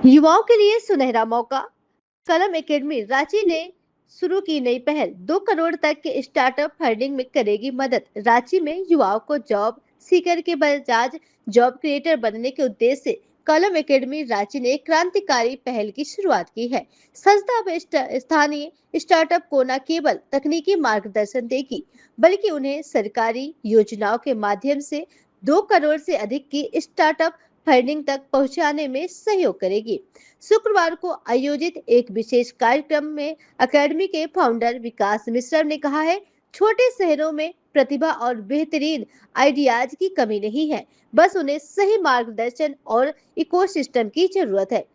युवाओं के लिए सुनहरा मौका। कलम एकेडमी रांची ने शुरू की नई पहल 2 करोड़ तक के स्टार्टअप फंडिंग में करेगी मदद। रांची में युवाओं को जॉब सीकर के बजाज जॉब क्रिएटर बनने के उद्देश्य से कलम एकेडमी रांची ने एक क्रांतिकारी पहल की शुरुआत की है। संस्था अब स्थानीय स्टार्टअप को न केवल तकनीकी मार्गदर्शन देगी, बल्कि उन्हें सरकारी योजनाओं के माध्यम से 2 करोड़ से अधिक की स्टार्टअप फंडिंग तक पहुंचाने में सहयोग करेगी। शुक्रवार को आयोजित एक विशेष कार्यक्रम में अकेडमी के फाउंडर विकास मिश्रा ने कहा है, छोटे शहरों में प्रतिभा और बेहतरीन आइडियाज की कमी नहीं है, बस उन्हें सही मार्गदर्शन और इकोसिस्टम की जरूरत है।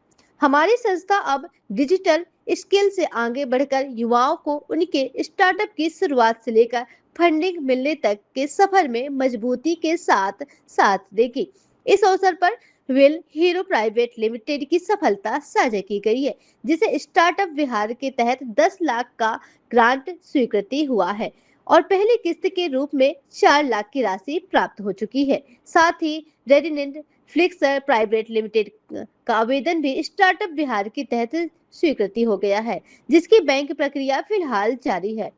हमारी संस्था अब डिजिटल स्किल से आगे बढ़कर युवाओं को उनके स्टार्टअप की शुरुआत से लेकर फंडिंग मिलने तक के सफर में मजबूती के साथ साथ देगी। इस अवसर पर वेल हीरो प्राइवेट लिमिटेड की सफलता साझा की गई है, जिसे स्टार्टअप बिहार के तहत 10 लाख का ग्रांट स्वीकृति हुआ है और पहली किस्त के रूप में 4 लाख की राशि प्राप्त हो चुकी है। साथ ही रेडिनेंट फ्लिक्स प्राइवेट लिमिटेड का आवेदन भी स्टार्टअप बिहार के तहत स्वीकृति हो गया है, जिसकी बैंक प्रक्रिया फिलहाल जारी है।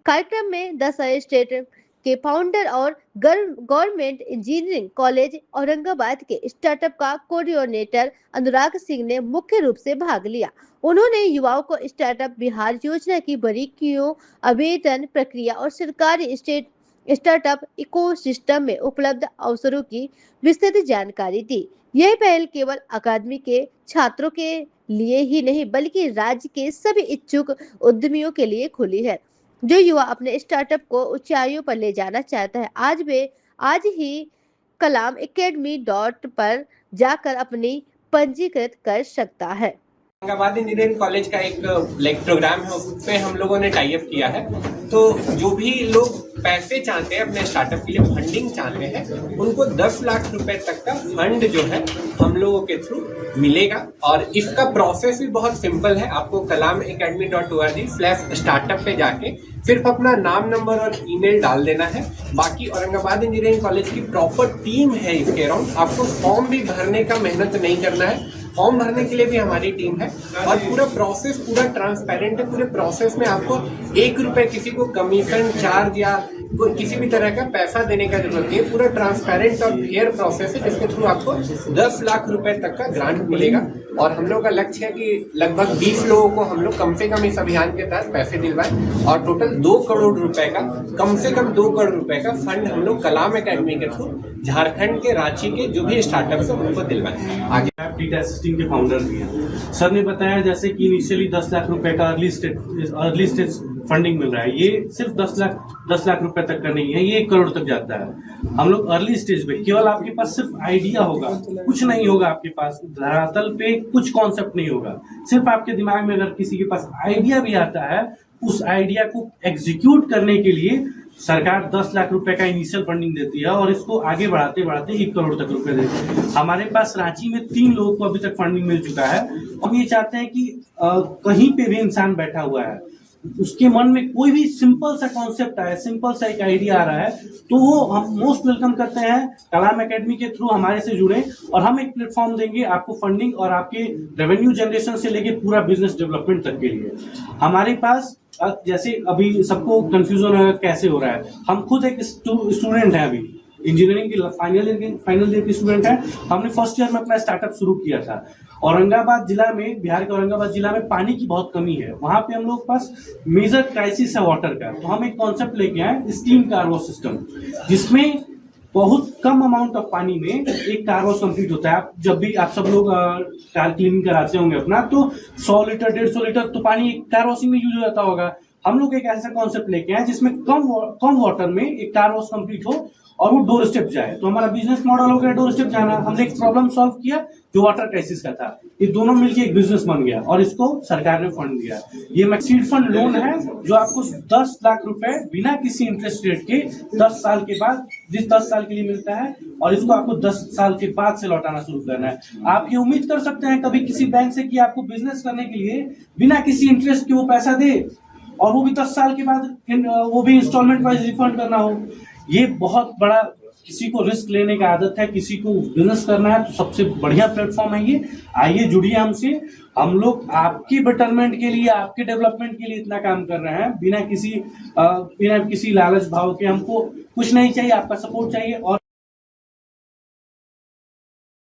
कार्यक्रम में 10 स्टेट के फाउंडर और गवर्नमेंट इंजीनियरिंग कॉलेज औरंगाबाद के स्टार्टअप का कोऑर्डिनेटर अनुराग सिंह ने मुख्य रूप से भाग लिया। उन्होंने युवाओं को स्टार्टअप बिहार योजना की बारीकियों, आवेदन प्रक्रिया और सरकारी स्टार्टअप इकोसिस्टम में उपलब्ध अवसरों की विस्तृत जानकारी दी। यह पहल केवल अकादमी के छात्रों के लिए ही नहीं, बल्कि राज्य के सभी इच्छुक उद्यमियों के लिए खुली है। जो युवा अपने स्टार्टअप को ऊंचाइयों पर ले जाना चाहता है, आज ही कलाम एकेडमी पर जाकर अपनी पंजीकृत कर सकता है। औरंगाबाद इंजीनियरिंग कॉलेज का एक प्रोग्राम है, उस पे हम लोगों ने टाई अप किया है। तो जो भी लोग पैसे चाहते हैं, अपने स्टार्टअप के लिए फंडिंग चाहते हैं, उनको 10 लाख रुपए तक का फंड जो है हम लोगों के थ्रू मिलेगा। और इसका प्रोसेस भी बहुत सिंपल है। आपको kalameacademy.org/startup पे जाके सिर्फ अपना नाम, नंबर और ईमेल डाल देना है। बाकी औरंगाबाद इंजीनियरिंग कॉलेज की प्रॉपर टीम है इसके अराउंड। आपको फॉर्म भी भरने का मेहनत नहीं करना है। फॉर्म भरने के लिए भी हमारी टीम है और पूरा प्रोसेस पूरा ट्रांसपेरेंट है। पूरे प्रोसेस में आपको 1 रुपए किसी को कमीशन चार्ज या कोई किसी भी तरह का पैसा देने का जरूरत नहीं है। पूरा ट्रांसपेरेंट और फेयर प्रोसेस है, जिसके थ्रू आपको 10 लाख रुपए तक का ग्रांट मिलेगा। और हम लोग का लक्ष्य है कि लगभग 20 लोगों को हम लोग कम से कम इस अभियान के तहत पैसे दिलवाएं और टोटल 2 करोड़ रुपए का, कम से कम 2 करोड़ रुपए का फंड हम लोग कलाम एकेडमी के थ्रू झारखंड के रांची के जो भी स्टार्टअप है उनको दिलवाएं। आगे बीटा असिस्टिंग के फाउंडर भी हैं। सर ने बताया जैसे कि इनिशियली 10 लाख रुपए का अर्ली स्टेज फंडिंग मिल रहा है। ये सिर्फ 10 लाख रुपए तक का नहीं है, ये 1 करोड़ तक जाता है। हम लोग अर्ली स्टेज पे केवल आपके पास सिर्फ आइडिया होगा, कुछ नहीं होगा आपके पास, धरातल पे कुछ कॉन्सेप्ट नहीं होगा। सिर्फ आपके दिमाग में अगर किसी के पास आइडिया भी आता है, उस आइडिया को एग्जीक्यूट करने के लिए सरकार 10 लाख रुपए का इनिशियल फंडिंग देती है और इसको आगे बढ़ाते बढ़ाते 1 करोड़ तक रुपए देती है। हमारे पास रांची में 3 लोगों को अभी तक फंडिंग मिल चुका है। हम ये चाहते हैं कि कहीं पे भी इंसान बैठा हुआ है, उसके मन में कोई भी सिंपल सा कॉन्सेप्ट आया, सिंपल सा एक आइडिया आ रहा है, तो वो हम मोस्ट वेलकम करते हैं। कलाम एकेडमी के थ्रू हमारे से जुड़े और हम एक प्लेटफॉर्म देंगे आपको फंडिंग और आपके रेवेन्यू जनरेशन से लेके पूरा बिजनेस डेवलपमेंट तक के लिए। हमारे पास जैसे अभी सबको कंफ्यूजन कैसे हो रहा है, हम खुद एक स्टूडेंट हैं, अभी इंजीनियरिंग की फाइनल ईयर की स्टूडेंट है। हमने फर्स्ट ईयर में अपना स्टार्टअप शुरू किया था। औरंगाबाद जिला में, बिहार के औरंगाबाद जिला में पानी की बहुत कमी है। वहां पे हम लोग पास मेजर क्राइसिस है वाटर का। तो हम एक कॉन्सेप्ट लेके आए स्टीम कार वॉश सिस्टम, जिसमें बहुत कम अमाउंट ऑफ पानी में एक कार वॉश कंप्लीट होता है। आप जब भी आप सब लोग कार क्लीनिंग कराते होंगे अपना, तो 100 लीटर 150 लीटर तो पानी एक कार वॉशिंग में यूज हो जाता होगा। हम लोग एक ऐसा कॉन्सेप्ट लेके आए जिसमें कम वाटर में एक कार वॉश कंप्लीट हो और वो डोर स्टेप जाए। तो हमारा बिजनेस मॉडल हो गया डोर स्टेप जाना। हमने एक प्रॉब्लम सॉल्व किया, जो वाटर क्राइसिस का था, ये दोनों मिलकर एक बिजनेस बन गया और इसको सरकार ने फंड दिया। ये मैक्सीड फंड लोन है जो आपको 10 लाख रुपए बिना किसी इंटरेस्ट रेट के 10 साल के बाद, जिस 10 साल के लिए मिलता है, और इसको आपको 10 साल के बाद से लौटाना शुरू करना है। आप ये उम्मीद कर सकते हैं कभी किसी बैंक से कि आपको बिजनेस करने के लिए बिना किसी इंटरेस्ट के वो पैसा दे, और वो भी 10 साल के बाद, वो भी इंस्टॉलमेंट वाइज रिफंड करना हो। ये बहुत बड़ा, किसी को रिस्क लेने की आदत है, किसी को बिजनेस करना है, तो सबसे बढ़िया प्लेटफॉर्म है ये। आइए जुड़िए हमसे, हम लोग आपकी बेटरमेंट के लिए, आपके डेवलपमेंट के लिए इतना काम कर रहे हैं, बिना किसी लालच भाव के। हमको कुछ नहीं चाहिए, आपका सपोर्ट चाहिए। और